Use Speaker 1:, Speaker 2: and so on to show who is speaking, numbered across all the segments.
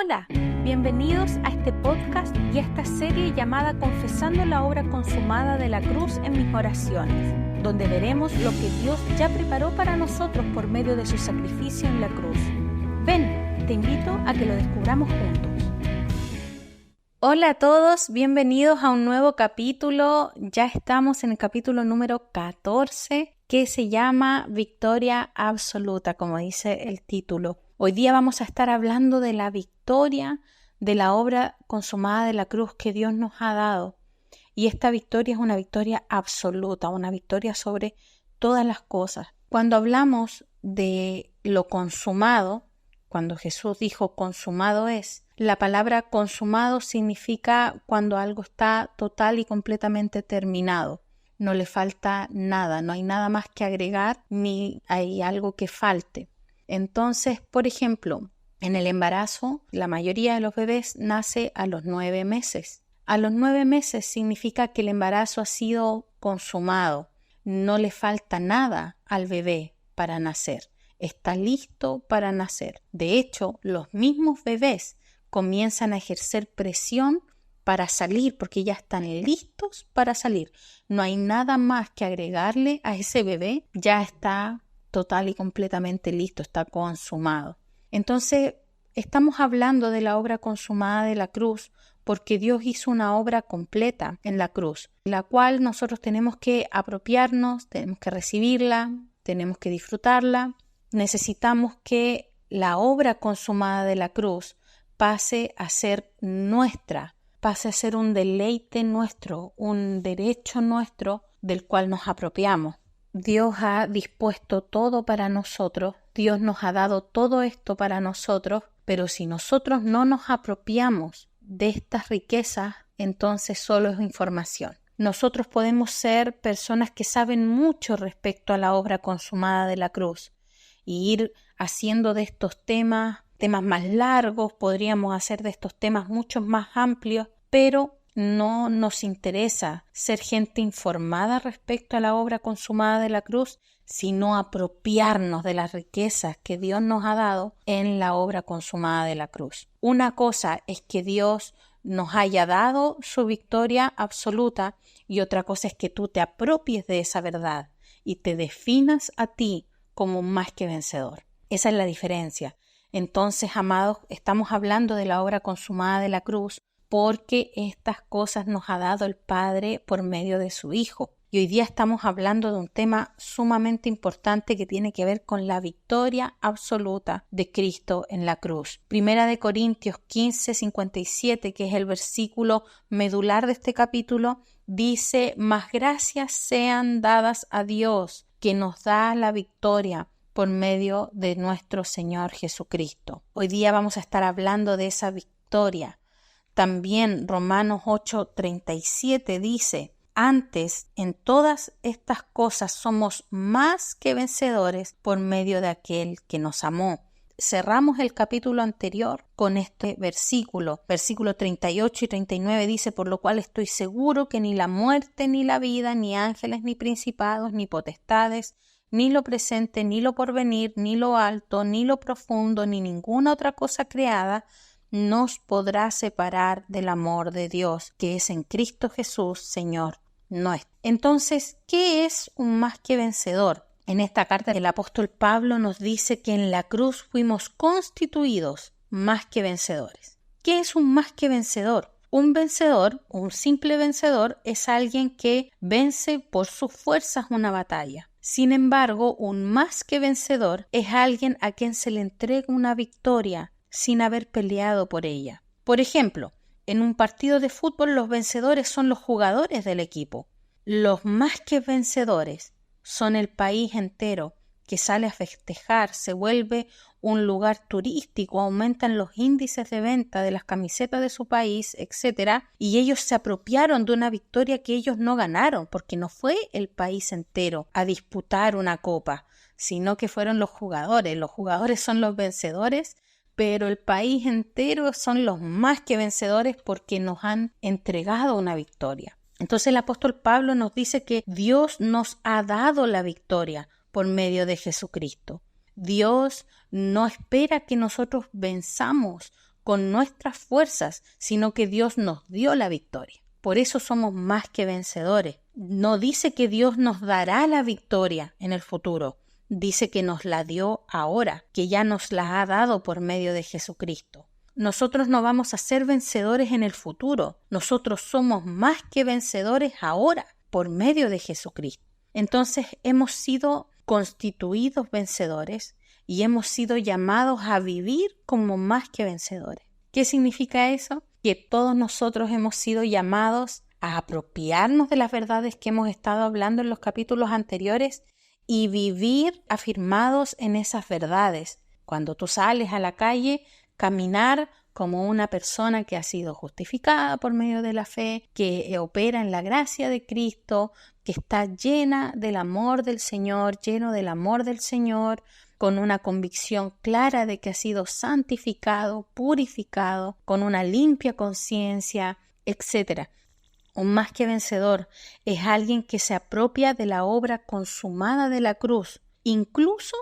Speaker 1: Hola, bienvenidos a este podcast y a esta serie llamada Confesando la obra consumada de la cruz en mis oraciones, donde veremos lo que Dios ya preparó para nosotros por medio de su sacrificio en la cruz. Ven, te invito a que lo descubramos juntos. Hola a todos, bienvenidos a un nuevo capítulo. Ya estamos en el capítulo número 14, que se llama Victoria Absoluta, como dice el título. Hoy día vamos a estar hablando de la victoria de la obra consumada de la cruz que Dios nos ha dado. Y esta victoria es una victoria absoluta, una victoria sobre todas las cosas. Cuando hablamos de lo consumado, cuando Jesús dijo consumado es, la palabra consumado significa cuando algo está total y completamente terminado. No le falta nada, no hay nada más que agregar ni hay algo que falte. Entonces, por ejemplo, en el embarazo, la mayoría de los bebés nace a los 9 meses. A los 9 meses significa que el embarazo ha sido consumado. No le falta nada al bebé para nacer. Está listo para nacer. De hecho, los mismos bebés comienzan a ejercer presión para salir porque ya están listos para salir. No hay nada más que agregarle a ese bebé. Ya está total y completamente listo, está consumado. Entonces, estamos hablando de la obra consumada de la cruz porque Dios hizo una obra completa en la cruz, la cual nosotros tenemos que apropiarnos, tenemos que recibirla, tenemos que disfrutarla. Necesitamos que la obra consumada de la cruz pase a ser nuestra, pase a ser un deleite nuestro, un derecho nuestro del cual nos apropiamos. Dios ha dispuesto todo para nosotros, Dios nos ha dado todo esto para nosotros, pero si nosotros no nos apropiamos de estas riquezas, entonces solo es información. Nosotros podemos ser personas que saben mucho respecto a la obra consumada de la cruz y ir haciendo de estos temas más largos, podríamos hacer de estos temas mucho más amplios, pero no nos interesa ser gente informada respecto a la obra consumada de la cruz, sino apropiarnos de las riquezas que Dios nos ha dado en la obra consumada de la cruz. Una cosa es que Dios nos haya dado su victoria absoluta y otra cosa es que tú te apropies de esa verdad y te definas a ti como más que vencedor. Esa es la diferencia. Entonces, amados, estamos hablando de la obra consumada de la cruz porque estas cosas nos ha dado el Padre por medio de su Hijo. Y hoy día estamos hablando de un tema sumamente importante que tiene que ver con la victoria absoluta de Cristo en la cruz. Primera de Corintios 15:57, que es el versículo medular de este capítulo, dice: «Mas gracias sean dadas a Dios, que nos da la victoria por medio de nuestro Señor Jesucristo». Hoy día vamos a estar hablando de esa victoria. También Romanos 8:37 dice: «Antes, en todas estas cosas somos más que vencedores por medio de aquel que nos amó». Cerramos el capítulo anterior con este versículo 38 y 39 dice: «Por lo cual estoy seguro que ni la muerte, ni la vida, ni ángeles, ni principados, ni potestades, ni lo presente, ni lo porvenir, ni lo alto, ni lo profundo, ni ninguna otra cosa creada nos podrá separar del amor de Dios, que es en Cristo Jesús, Señor nuestro». Entonces, ¿qué es un más que vencedor? En esta carta el apóstol Pablo nos dice que en la cruz fuimos constituidos más que vencedores. ¿Qué es un más que vencedor? Un vencedor, un simple vencedor, es alguien que vence por sus fuerzas una batalla. Sin embargo, un más que vencedor es alguien a quien se le entrega una victoria sin haber peleado por ella. Por ejemplo, en un partido de fútbol los vencedores son los jugadores del equipo. Los más que vencedores son el país entero que sale a festejar, se vuelve un lugar turístico, aumentan los índices de venta de las camisetas de su país, etc. Y ellos se apropiaron de una victoria que ellos no ganaron, porque no fue el país entero a disputar una copa, sino que fueron los jugadores. Los jugadores son los vencedores, pero el país entero son los más que vencedores porque nos han entregado una victoria. Entonces el apóstol Pablo nos dice que Dios nos ha dado la victoria por medio de Jesucristo. Dios no espera que nosotros venzamos con nuestras fuerzas, sino que Dios nos dio la victoria. Por eso somos más que vencedores. No dice que Dios nos dará la victoria en el futuro. Dice que nos la dio ahora, que ya nos la ha dado por medio de Jesucristo. Nosotros no vamos a ser vencedores en el futuro. Nosotros somos más que vencedores ahora por medio de Jesucristo. Entonces hemos sido constituidos vencedores y hemos sido llamados a vivir como más que vencedores. ¿Qué significa eso? Que todos nosotros hemos sido llamados a apropiarnos de las verdades que hemos estado hablando en los capítulos anteriores y vivir afirmados en esas verdades. Cuando tú sales a la calle, caminar como una persona que ha sido justificada por medio de la fe, que opera en la gracia de Cristo, que está llena del amor del Señor, lleno del amor del Señor, con una convicción clara de que ha sido santificado, purificado, con una limpia conciencia, etc. Un más que vencedor es alguien que se apropia de la obra consumada de la cruz, incluso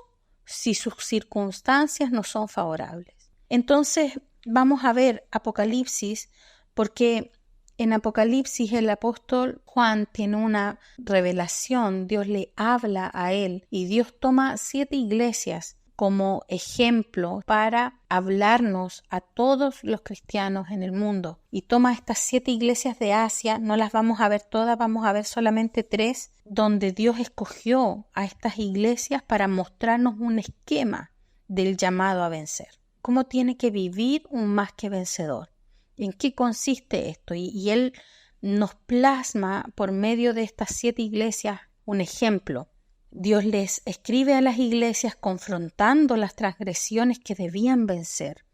Speaker 1: si sus circunstancias no son favorables. Entonces vamos a ver Apocalipsis, porque en Apocalipsis el apóstol Juan tiene una revelación, Dios le habla a él y Dios toma 7 iglesias como ejemplo para hablarnos a todos los cristianos en el mundo. Y toma estas 7 iglesias de Asia, no las vamos a ver todas, vamos a ver solamente 3, donde Dios escogió a estas iglesias para mostrarnos un esquema del llamado a vencer. ¿Cómo tiene que vivir un más que vencedor? ¿En qué consiste esto? Y Él nos plasma por medio de estas 7 iglesias un ejemplo. Dios les escribe a las iglesias confrontando las transgresiones que debían vencer.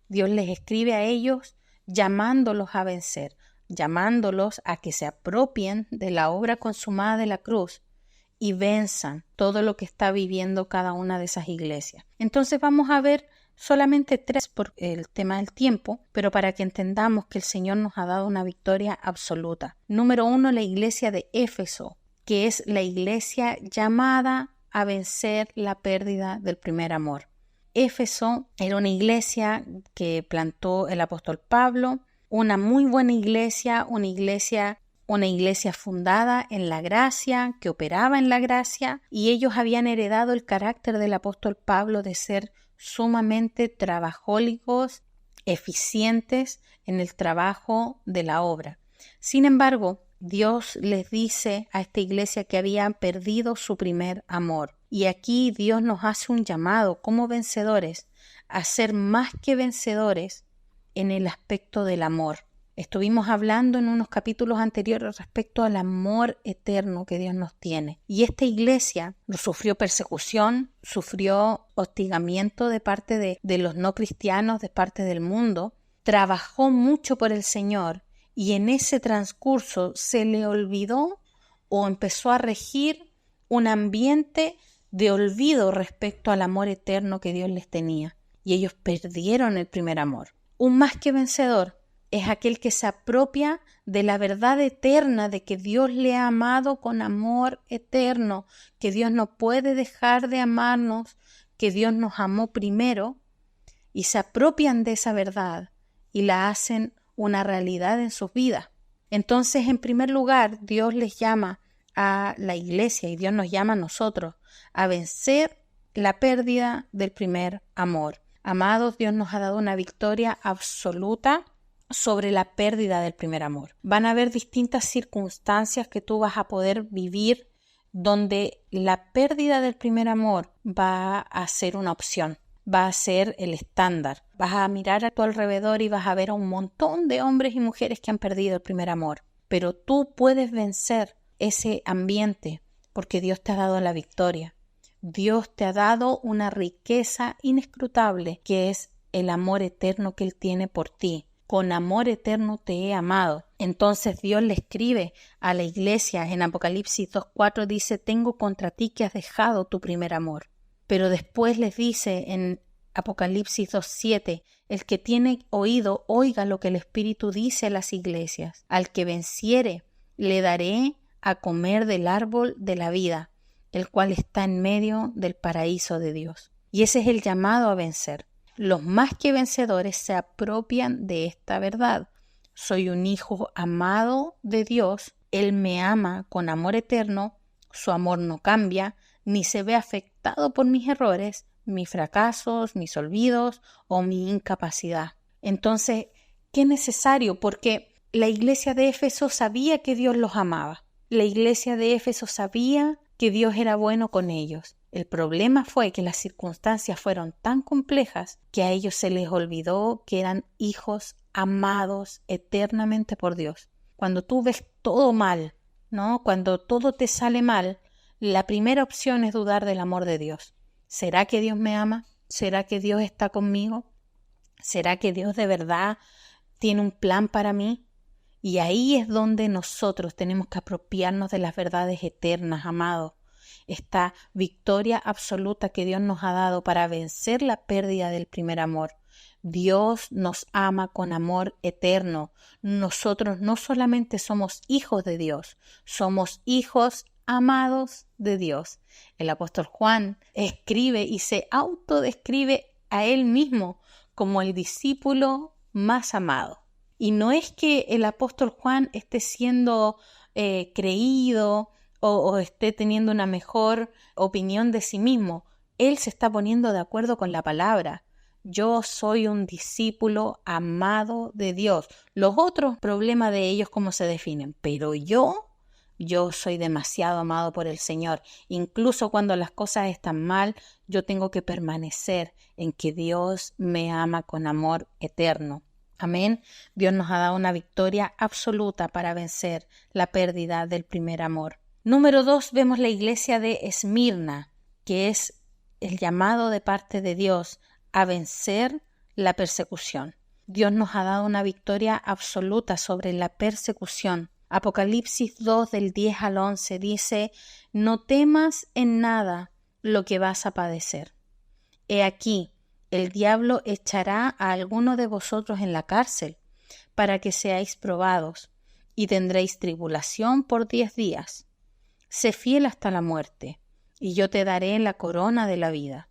Speaker 1: Dios les escribe a ellos llamándolos a vencer, llamándolos a que se apropien de la obra consumada de la cruz y venzan todo lo que está viviendo cada una de esas iglesias. Entonces vamos a ver solamente 3 por el tema del tiempo, pero para que entendamos que el Señor nos ha dado una victoria absoluta. Número 1, la iglesia de Éfeso, que es la iglesia llamada a vencer la pérdida del primer amor. Éfeso era una iglesia que plantó el apóstol Pablo, una muy buena iglesia, una iglesia fundada en la gracia, que operaba en la gracia, y ellos habían heredado el carácter del apóstol Pablo de ser sumamente trabajólicos, eficientes en el trabajo de la obra. Sin embargo, Dios les dice a esta iglesia que habían perdido su primer amor. Y aquí Dios nos hace un llamado como vencedores a ser más que vencedores en el aspecto del amor. Estuvimos hablando en unos capítulos anteriores respecto al amor eterno que Dios nos tiene. Y esta iglesia sufrió persecución, sufrió hostigamiento de parte de los no cristianos, de parte del mundo. Trabajó mucho por el Señor y en ese transcurso se le olvidó o empezó a regir un ambiente de olvido respecto al amor eterno que Dios les tenía. Y ellos perdieron el primer amor. Un más que vencedor es aquel que se apropia de la verdad eterna de que Dios le ha amado con amor eterno, que Dios no puede dejar de amarnos, que Dios nos amó primero, y se apropian de esa verdad y la hacen una realidad en sus vidas. Entonces, en primer lugar, Dios les llama a la iglesia y Dios nos llama a nosotros a vencer la pérdida del primer amor. Amados, Dios nos ha dado una victoria absoluta sobre la pérdida del primer amor. Van a haber distintas circunstancias que tú vas a poder vivir donde la pérdida del primer amor va a ser una opción, va a ser el estándar. Vas a mirar a tu alrededor y vas a ver a un montón de hombres y mujeres que han perdido el primer amor. Pero tú puedes vencer ese ambiente porque Dios te ha dado la victoria. Dios te ha dado una riqueza inescrutable que es el amor eterno que Él tiene por ti. Con amor eterno te he amado. Entonces Dios le escribe a la iglesia en Apocalipsis 2:4, dice: tengo contra ti que has dejado tu primer amor. Pero después les dice en Apocalipsis 2:7, el que tiene oído, oiga lo que el Espíritu dice a las iglesias. Al que venciere, le daré a comer del árbol de la vida, el cual está en medio del paraíso de Dios. Y ese es el llamado a vencer. Los más que vencedores se apropian de esta verdad. Soy un hijo amado de Dios, Él me ama con amor eterno, su amor no cambia, ni se ve afectado por mis errores, mis fracasos, mis olvidos o mi incapacidad. Entonces, qué necesario, porque la iglesia de Éfeso sabía que Dios los amaba. La iglesia de Éfeso sabía que Dios era bueno con ellos. El problema fue que las circunstancias fueron tan complejas que a ellos se les olvidó que eran hijos amados eternamente por Dios. Cuando tú ves todo mal, ¿no? Cuando todo te sale mal, la primera opción es dudar del amor de Dios. ¿Será que Dios me ama? ¿Será que Dios está conmigo? ¿Será que Dios de verdad tiene un plan para mí? Y ahí es donde nosotros tenemos que apropiarnos de las verdades eternas, amados. Esta victoria absoluta que Dios nos ha dado para vencer la pérdida del primer amor. Dios nos ama con amor eterno. Nosotros no solamente somos hijos de Dios, somos hijos amados de Dios. El apóstol Juan escribe y se autodescribe a él mismo como el discípulo más amado. Y no es que el apóstol Juan esté siendo creído o esté teniendo una mejor opinión de sí mismo. Él se está poniendo de acuerdo con la palabra. Yo soy un discípulo amado de Dios. Los otros problemas de ellos cómo se definen, pero yo soy demasiado amado por el Señor. Incluso cuando las cosas están mal, yo tengo que permanecer en que Dios me ama con amor eterno. Amén. Dios nos ha dado una victoria absoluta para vencer la pérdida del primer amor. Número 2, vemos la iglesia de Esmirna, que es el llamado de parte de Dios a vencer la persecución. Dios nos ha dado una victoria absoluta sobre la persecución. Apocalipsis 2 del 10 al 11 dice: no temas en nada lo que vas a padecer. He aquí, el diablo echará a alguno de vosotros en la cárcel para que seáis probados, y tendréis tribulación por 10 días. Sé fiel hasta la muerte, y yo te daré la corona de la vida.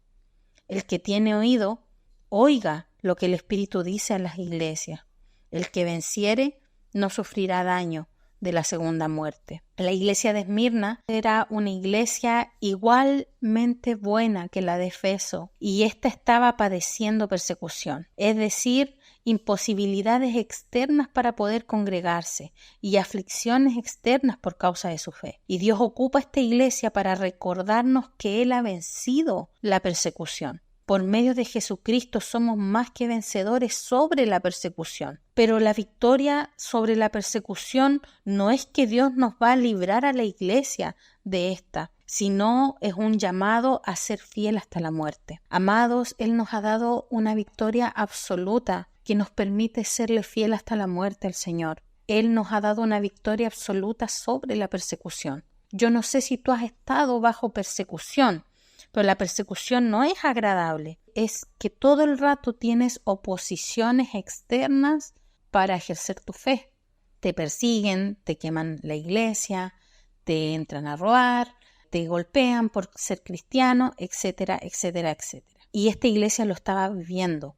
Speaker 1: El que tiene oído, oiga lo que el Espíritu dice a las iglesias. El que venciere no sufrirá daño de la segunda muerte. La iglesia de Esmirna era una iglesia igualmente buena que la de Efeso, y ésta estaba padeciendo persecución, es decir, imposibilidades externas para poder congregarse y aflicciones externas por causa de su fe. Y Dios ocupa esta iglesia para recordarnos que Él ha vencido la persecución. Por medio de Jesucristo somos más que vencedores sobre la persecución. Pero la victoria sobre la persecución no es que Dios nos va a librar a la iglesia de esta, sino es un llamado a ser fiel hasta la muerte. Amados, Él nos ha dado una victoria absoluta que nos permite serle fiel hasta la muerte al Señor. Él nos ha dado una victoria absoluta sobre la persecución. Yo no sé si tú has estado bajo persecución, pero la persecución no es agradable. Es que todo el rato tienes oposiciones externas para ejercer tu fe. Te persiguen, te queman la iglesia, te entran a robar, te golpean por ser cristiano, etcétera, etcétera, etcétera. Y esta iglesia lo estaba viviendo.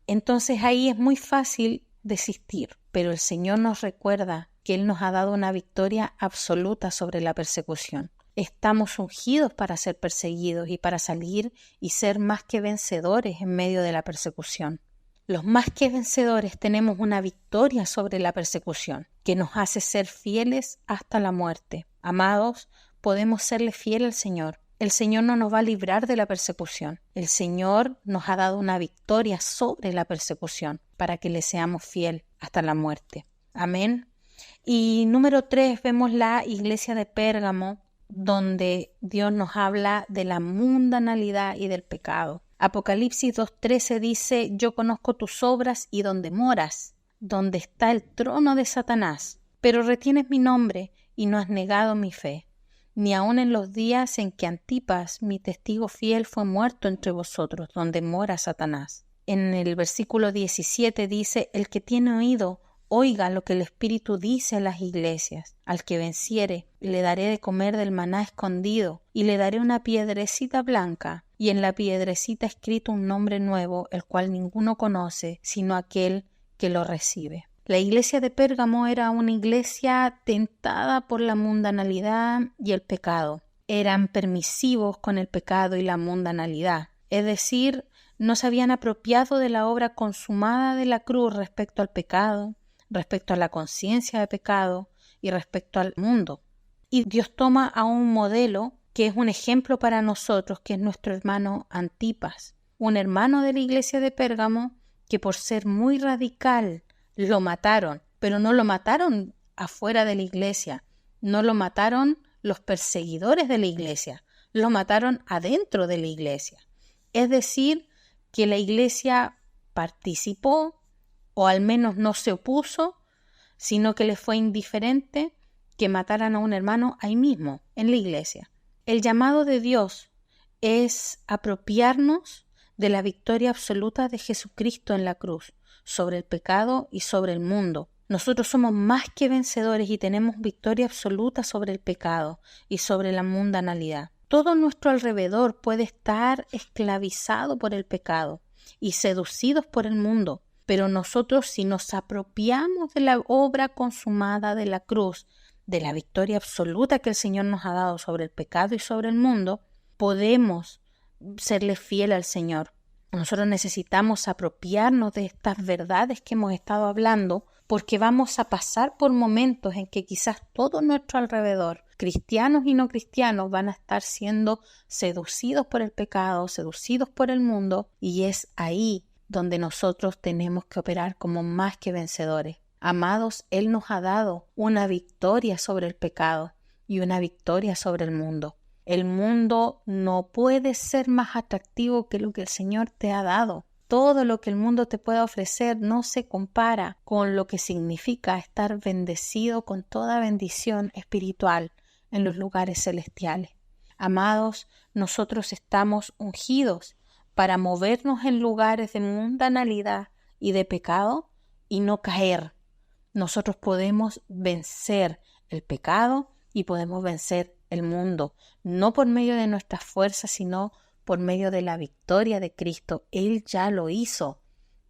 Speaker 1: Entonces ahí es muy fácil desistir, pero el Señor nos recuerda que Él nos ha dado una victoria absoluta sobre la persecución. Estamos ungidos para ser perseguidos y para salir y ser más que vencedores en medio de la persecución. Los más que vencedores tenemos una victoria sobre la persecución que nos hace ser fieles hasta la muerte. Amados, podemos serle fiel al Señor. El Señor no nos va a librar de la persecución. El Señor nos ha dado una victoria sobre la persecución para que le seamos fiel hasta la muerte. Amén. Y número 3, vemos la iglesia de Pérgamo, donde Dios nos habla de la mundanalidad y del pecado. Apocalipsis 2:13 dice: yo conozco tus obras y donde moras, donde está el trono de Satanás, pero retienes mi nombre y no has negado mi fe, ni aun en los días en que Antipas, mi testigo fiel, fue muerto entre vosotros, donde mora Satanás. En el versículo 17 dice: el que tiene oído, oiga lo que el Espíritu dice a las iglesias. Al que venciere, le daré de comer del maná escondido, y le daré una piedrecita blanca, y en la piedrecita escrito un nombre nuevo, el cual ninguno conoce, sino aquel que lo recibe. La iglesia de Pérgamo era una iglesia tentada por la mundanalidad y el pecado. Eran permisivos con el pecado y la mundanalidad, es decir, no se habían apropiado de la obra consumada de la cruz respecto al pecado, respecto a la conciencia de pecado y respecto al mundo. Y Dios toma a un modelo que es un ejemplo para nosotros, que es nuestro hermano Antipas, un hermano de la iglesia de Pérgamo que por ser muy radical lo mataron, pero no lo mataron afuera de la iglesia, no lo mataron los perseguidores de la iglesia, lo mataron adentro de la iglesia. Es decir, que la iglesia participó, o al menos no se opuso, sino que le fue indiferente que mataran a un hermano ahí mismo, en la iglesia. El llamado de Dios es apropiarnos de la victoria absoluta de Jesucristo en la cruz, sobre el pecado y sobre el mundo. Nosotros somos más que vencedores y tenemos victoria absoluta sobre el pecado y sobre la mundanalidad. Todo nuestro alrededor puede estar esclavizado por el pecado y seducidos por el mundo, pero nosotros, si nos apropiamos de la obra consumada de la cruz, de la victoria absoluta que el Señor nos ha dado sobre el pecado y sobre el mundo, podemos serle fiel al Señor. Nosotros necesitamos apropiarnos de estas verdades que hemos estado hablando, porque vamos a pasar por momentos en que quizás todo nuestro alrededor, cristianos y no cristianos, van a estar siendo seducidos por el pecado, seducidos por el mundo, y es ahí donde nosotros tenemos que operar como más que vencedores. Amados, Él nos ha dado una victoria sobre el pecado y una victoria sobre el mundo. El mundo no puede ser más atractivo que lo que el Señor te ha dado. Todo lo que el mundo te pueda ofrecer no se compara con lo que significa estar bendecido con toda bendición espiritual en los lugares celestiales. Amados, nosotros estamos ungidos para movernos en lugares de mundanalidad y de pecado y no caer. Nosotros podemos vencer el pecado y podemos vencer el mundo, no por medio de nuestras fuerzas, sino por medio de la victoria de Cristo. Él ya lo hizo.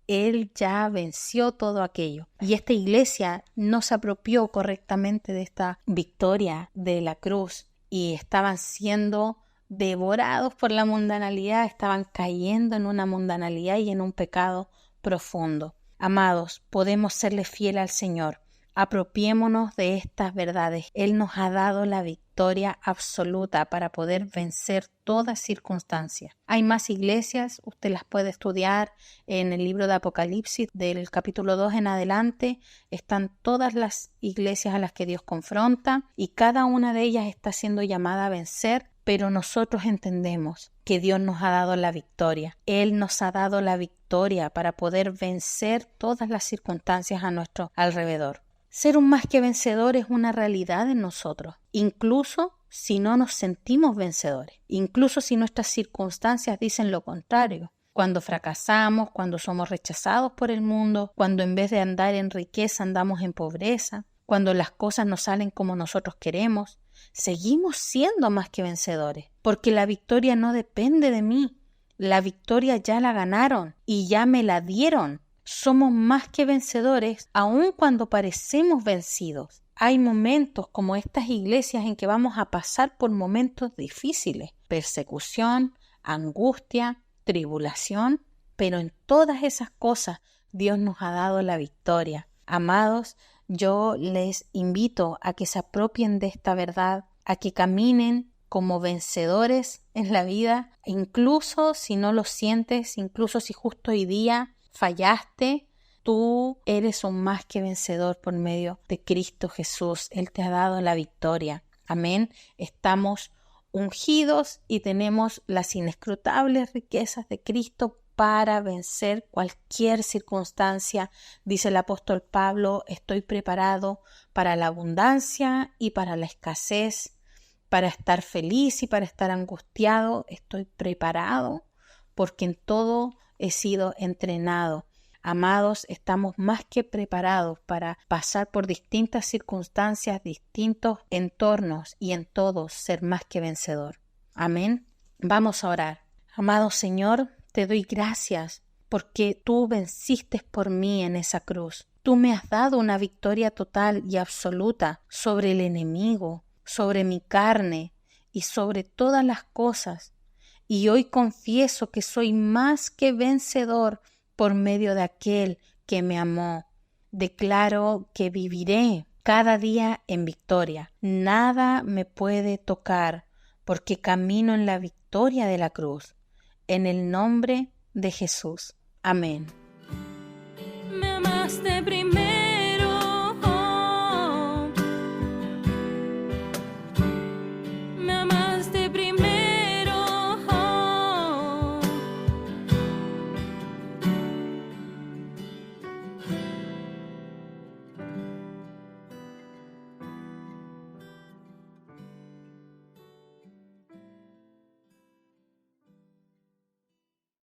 Speaker 1: Él ya venció todo aquello. Y esta iglesia no se apropió correctamente de esta victoria de la cruz y estaban siendo devorados por la mundanalidad, estaban cayendo en una mundanalidad y en un pecado profundo. Amados, podemos serle fiel al Señor. Apropiémonos de estas verdades. Él nos ha dado la victoria absoluta para poder vencer toda circunstancia. Hay más iglesias, usted las puede estudiar en el libro de Apocalipsis, del capítulo 2 en adelante. Están todas las iglesias a las que Dios confronta y cada una de ellas está siendo llamada a vencer, pero nosotros entendemos que Dios nos ha dado la victoria. Él nos ha dado la victoria para poder vencer todas las circunstancias a nuestro alrededor. Ser un más que vencedor es una realidad en nosotros, incluso si no nos sentimos vencedores, incluso si nuestras circunstancias dicen lo contrario. Cuando fracasamos, cuando somos rechazados por el mundo, cuando en vez de andar en riqueza andamos en pobreza, cuando las cosas no salen como nosotros queremos, seguimos siendo más que vencedores, porque la victoria no depende de mí. La victoria ya la ganaron y ya me la dieron. Somos más que vencedores aun cuando parecemos vencidos. Hay momentos como estas iglesias en que vamos a pasar por momentos difíciles, persecución, angustia, tribulación, pero en todas esas cosas Dios nos ha dado la victoria. Amados, yo les invito a que se apropien de esta verdad, a que caminen como vencedores en la vida, incluso si no lo sientes, incluso si justo hoy día fallaste, tú eres un más que vencedor por medio de Cristo Jesús. Él te ha dado la victoria. Amén. Estamos ungidos y tenemos las inescrutables riquezas de Cristo para vencer cualquier circunstancia. Dice el apóstol Pablo, estoy preparado para la abundancia y para la escasez, para estar feliz y para estar angustiado. Estoy preparado porque en todo he sido entrenado. Amados, estamos más que preparados para pasar por distintas circunstancias, distintos entornos y en todo ser más que vencedor. Amén. Vamos a orar. Amado Señor, te doy gracias porque tú venciste por mí en esa cruz. Tú me has dado una victoria total y absoluta sobre el enemigo, sobre mi carne y sobre todas las cosas. Y hoy confieso que soy más que vencedor por medio de aquel que me amó. Declaro que viviré cada día en victoria. Nada me puede tocar porque camino en la victoria de la cruz. En el nombre de Jesús. Amén.
Speaker 2: Me amaste primero.